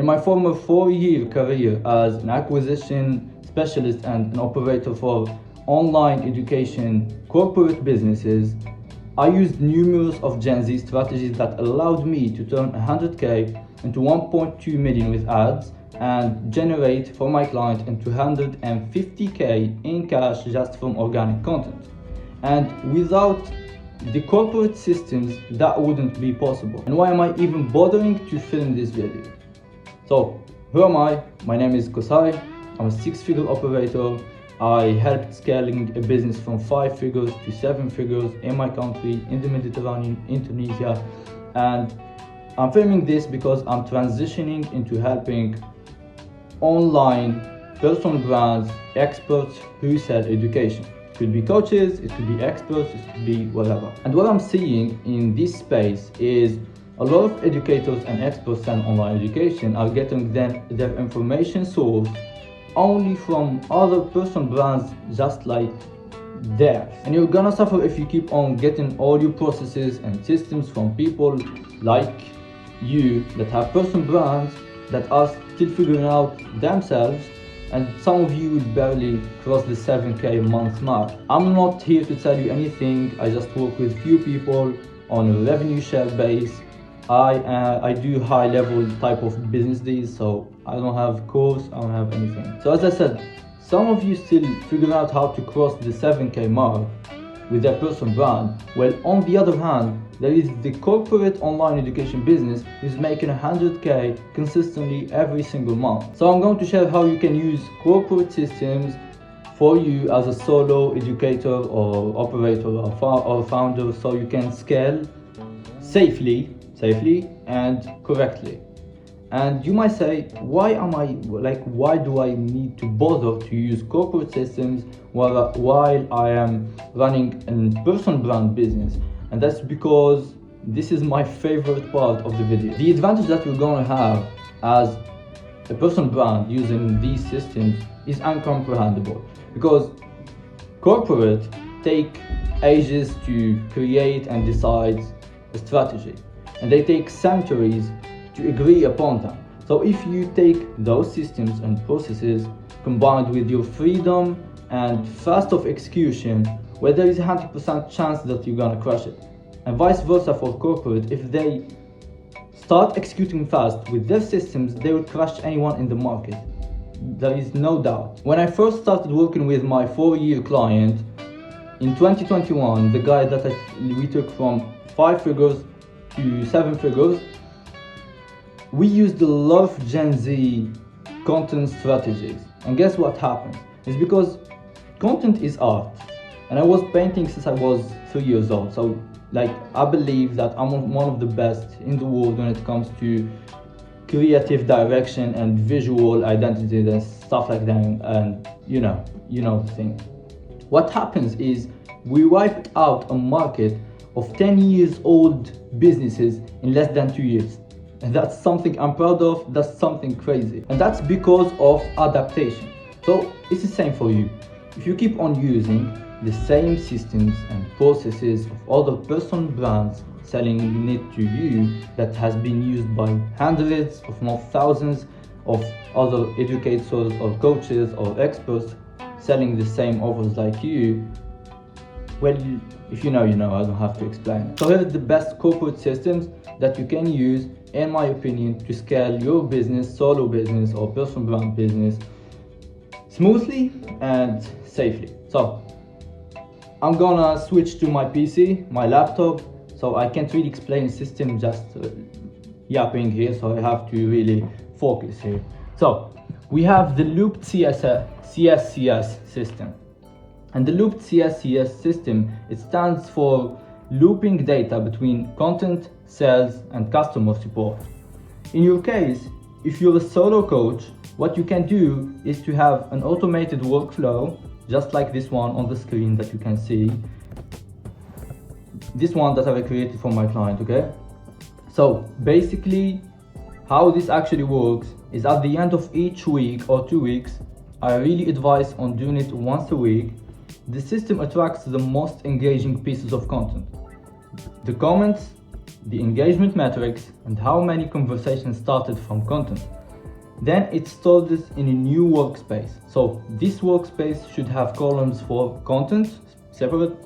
my former 4-year career as an acquisition specialist and an operator for online education corporate businesses, I used numerous of Gen Z strategies that allowed me to turn 100k into 1.2 million with ads and generate for my client into 250k in cash just from organic content. And without the corporate systems, that wouldn't be possible. And why am I even bothering to film this video? So, who am I? My name is Kosai. I'm a 6-figure operator. I helped scaling a business from 5 figures to 7 figures in my country, in the Mediterranean, in Tunisia. And I'm filming this because I'm transitioning into helping online personal brands, experts who sell education. It could be coaches, it could be experts, it could be whatever. And what I'm seeing in this space is a lot of educators and experts in online education are getting their information source only from other personal brands just like theirs. And you're gonna suffer if you keep on getting all your processes and systems from people like you that have personal brands that are still figuring out themselves, and some of you will barely cross the 7k month mark. I'm not here to tell you anything. I just work with few people on a revenue share base. I do high level type of business deals, so I don't have course, I don't have anything. So as I said, some of you still figuring out how to cross the 7k mark with their personal brand. Well, on the other hand, there is the corporate online education business who's making 100k consistently every single month. So I'm going to share how you can use corporate systems for you as a solo educator or operator or founder, so you can scale safely and correctly. And you might say, why do I need to bother to use corporate systems while I am running a personal brand business? And that's because this is my favorite part of the video. The advantage that you're going to have as a personal brand using these systems is incomprehensible, because corporate take ages to create and decide a strategy, and they take centuries to agree upon them. So if you take those systems and processes combined with your freedom and fast of execution, where there is a 100% chance that you're gonna crush it. And vice versa for corporate, if they start executing fast with their systems, they will crush anyone in the market. There is no doubt. When I first started working with my 4-year client in 2021, the guy that we took from 5 figures to 7 figures, we used a lot of Gen Z content strategies. And guess what happened? It's because content is art. And I was painting since I was 3 years old. So I believe that I'm one of the best in the world when it comes to creative direction and visual identity and stuff like that. And you know the thing. What happens is we wiped out a market of 10 years old businesses in less than 2 years. And that's something I'm proud of, that's something crazy. And that's because of adaptation. So it's the same for you. If you keep on using the same systems and processes of other personal brands selling it to you that has been used by hundreds, if not thousands, of other educators or coaches or experts selling the same offers like you, well, if you know, I don't have to explain. So here are the best corporate systems that you can use, in my opinion, to scale your business, solo business or personal brand business smoothly and safely. So I'm gonna switch to my PC, my laptop, so I can't really explain the system just yapping here, so I have to really focus here. So we have the looped CSCS system. And the looped CSCS system, it stands for looping data between content, sales, and customer support. In your case, if you're a solo coach, what you can do is to have an automated workflow, just like this one on the screen that you can see. This one that I've created for my client, okay? So basically, how this actually works is at the end of each week or 2 weeks, I really advise on doing it once a week. The system attracts the most engaging pieces of content. The comments, the engagement metrics, and how many conversations started from content. Then it stores this in a new workspace. So this workspace should have columns for content, separate,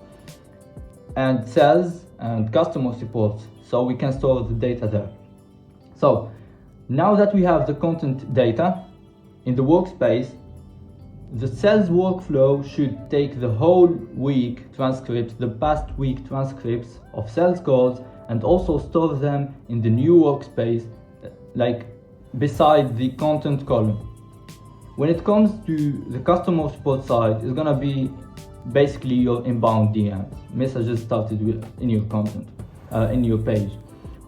and sales and customer support, so we can store the data there. So now that we have the content data in the workspace, the sales workflow should take the whole week transcripts, the past week transcripts of sales calls, and also store them in the new workspace, like beside the content column. When it comes to the customer support side, it's gonna be basically your inbound DMs, messages started in your content, in your page.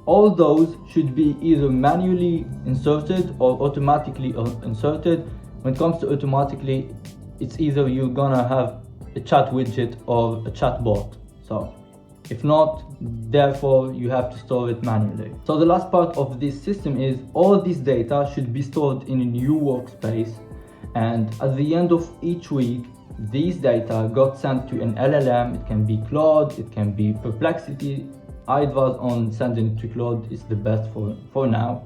All those should be either manually inserted or automatically inserted. When it comes to automatically, it's either you're gonna have a chat widget or a chat bot. So if not, therefore you have to store it manually. So the last part of this system is all this data should be stored in a new workspace, and at the end of each week, these data got sent to an LLM. It can be Claude, it can be Perplexity. I advise on sending to Claude, it's the best for now.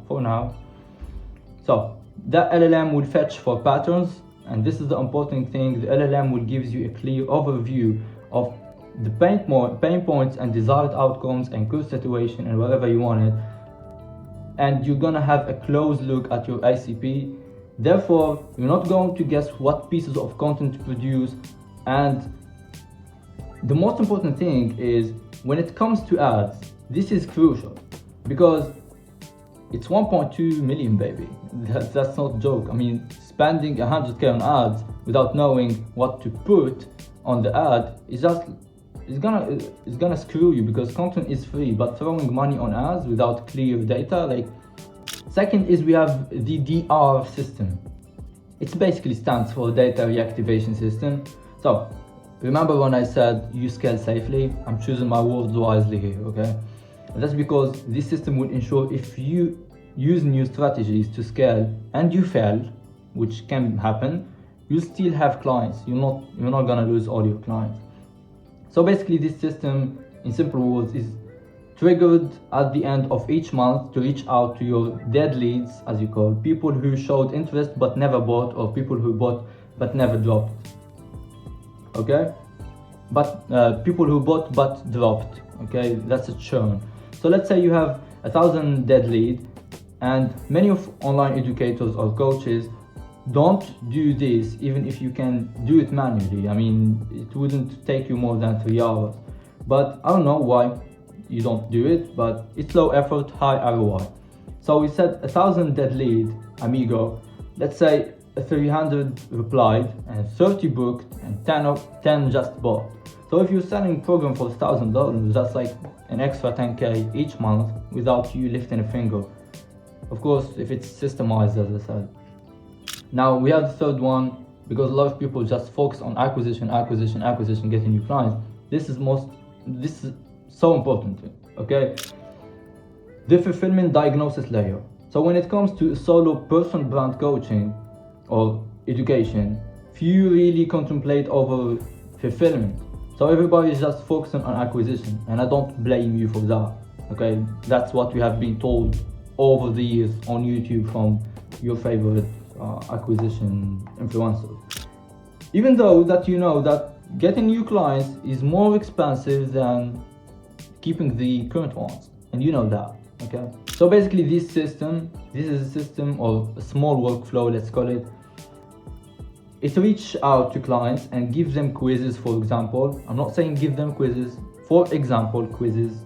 So that LLM will fetch for patterns, and this is the important thing. The LLM will give you a clear overview of the pain points and desired outcomes and good situation and whatever you want it, and you're gonna have a close look at your ICP. Therefore, you're not going to guess what pieces of content to produce. And the most important thing is, when it comes to ads, this is crucial because it's 1.2 million, baby. That's not a joke. I mean, spending 100K on ads without knowing what to put on the ad is just, it's gonna screw you, because content is free, but throwing money on ads without clear data, like. Second is we have the DR system. It basically stands for data reactivation system. So remember when I said you scale safely? I'm choosing my words wisely here, okay? And that's because this system will ensure if you use new strategies to scale and you fail, which can happen, you'll still have clients. You're not gonna lose all your clients. So basically this system, in simple words, is triggered at the end of each month to reach out to your dead leads, as you call, people who showed interest but never bought, or people who bought but never dropped. Okay? But people who bought but dropped. Okay, that's a churn. So let's say you have 1,000 dead leads, and many of online educators or coaches don't do this, even if you can do it manually. I mean, it wouldn't take you more than 3 hours. But I don't know why you don't do it, but it's low effort, high ROI. So we said 1,000 dead lead, amigo. Let's say 300 replied and 30 booked and 10 just bought. So if you're selling a program for $1,000, that's like an extra 10K each month without you lifting a finger. Of course, if it's systemized, as I said. Now we have the third one, because a lot of people just focus on acquisition, getting new clients. This is so important, okay? The fulfillment diagnosis layer. So when it comes to solo personal brand coaching or education, few really contemplate over fulfillment. So everybody is just focusing on acquisition, and I don't blame you for that, okay? That's what we have been told over the years on YouTube from your favorite acquisition influencers. Even though that you know that getting new clients is more expensive than keeping the current ones, and you know that, okay? So basically this is a system or a small workflow, let's call it. It reach out to clients and give them quizzes, for example. I'm not saying give them quizzes, for example, quizzes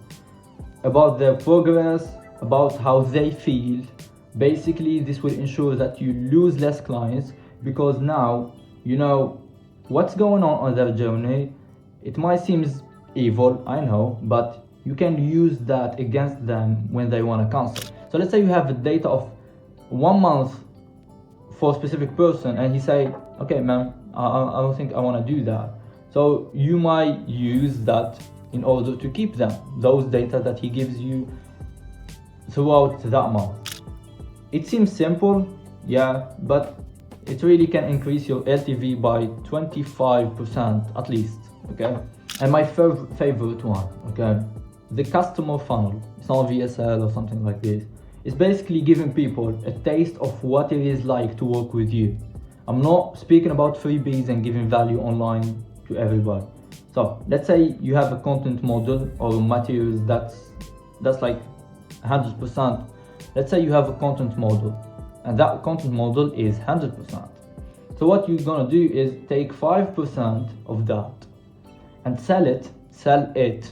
about their progress, about how they feel. Basically, this will ensure that you lose less clients, because now you know what's going on their journey. It might seem evil, I know, but you can use that against them when they want to cancel. So let's say you have the data of 1 month for a specific person, and he say, okay man, I don't think I want to do that. So you might use that in order to keep them, those data that he gives you throughout that month. It seems simple, yeah, but it really can increase your LTV by 25% at least, okay? And my favorite one, okay, the customer funnel. It's not VSL or something like this. It's basically giving people a taste of what it is like to work with you. I'm not speaking about freebies and giving value online to everybody. So let's say you have a content model or materials that's like 100%. Let's say you have a content model and that content model is 100%. So what you're gonna do is take 5% of that and sell it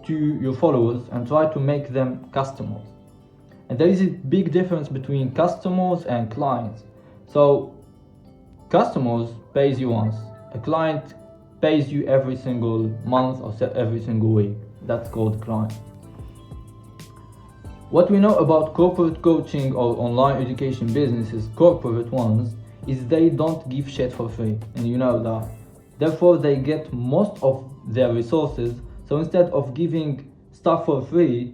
to your followers and try to make them customers. And there is a big difference between customers and clients. So customers pays you once, a client pays you every single month or every single week. That's called client. What we know about corporate coaching or online education businesses, corporate ones, is they don't give shit for free, and you know that. Therefore, they get most of their resources. So instead of giving stuff for free,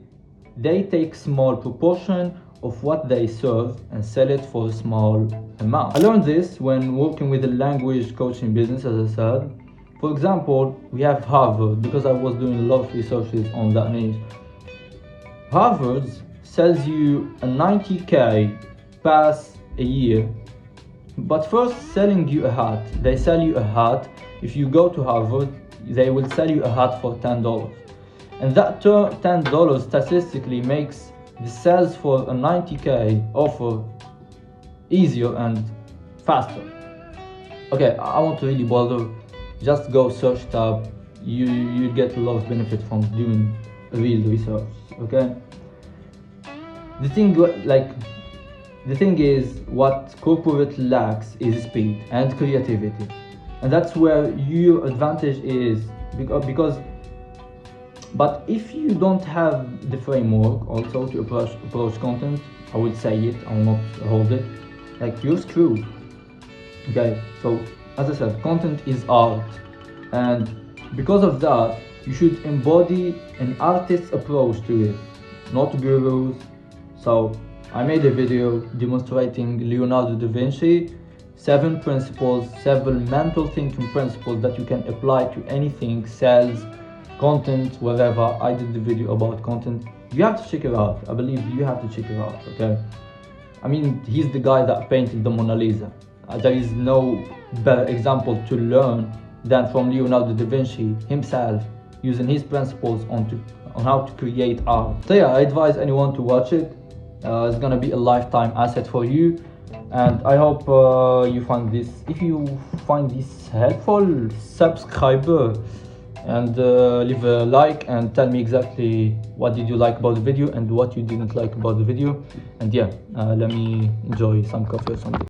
they take small proportion of what they serve and sell it for a small amount. I learned this when working with a language coaching business, as I said. For example, we have Harvard, because I was doing a lot of researches on that niche. Harvard sells you a 90k pass a year, but first selling you a hat. They sell you a hat. If you go to Harvard, they will sell you a hat for $10. And that $10 statistically makes the sales for a 90k offer easier and faster. Okay, I won't really bother. Just go search it up. You get a lot of benefit from doing real research. Okay. The thing is, what corporate lacks is speed and creativity, and that's where your advantage is. But if you don't have the framework also to approach content, I will say it, I will not hold it, like you're screwed. Okay, so as I said, content is art, and because of that, you should embody an artist's approach to it, not gurus. So I made a video demonstrating Leonardo da Vinci, 7 principles, several mental thinking principles that you can apply to anything, sales, content, whatever. I did the video about content. You have to check it out. I believe you have to check it out, okay? I mean, he's the guy that painted the Mona Lisa. There is no better example to learn than from Leonardo da Vinci himself, using his principles on how to create art. So yeah, I advise anyone to watch it. It's gonna be a lifetime asset for you, and I hope you find this. If you find this helpful, subscribe and leave a like and tell me exactly what did you like about the video and what you didn't like about the video. And yeah, let me enjoy some coffee or something.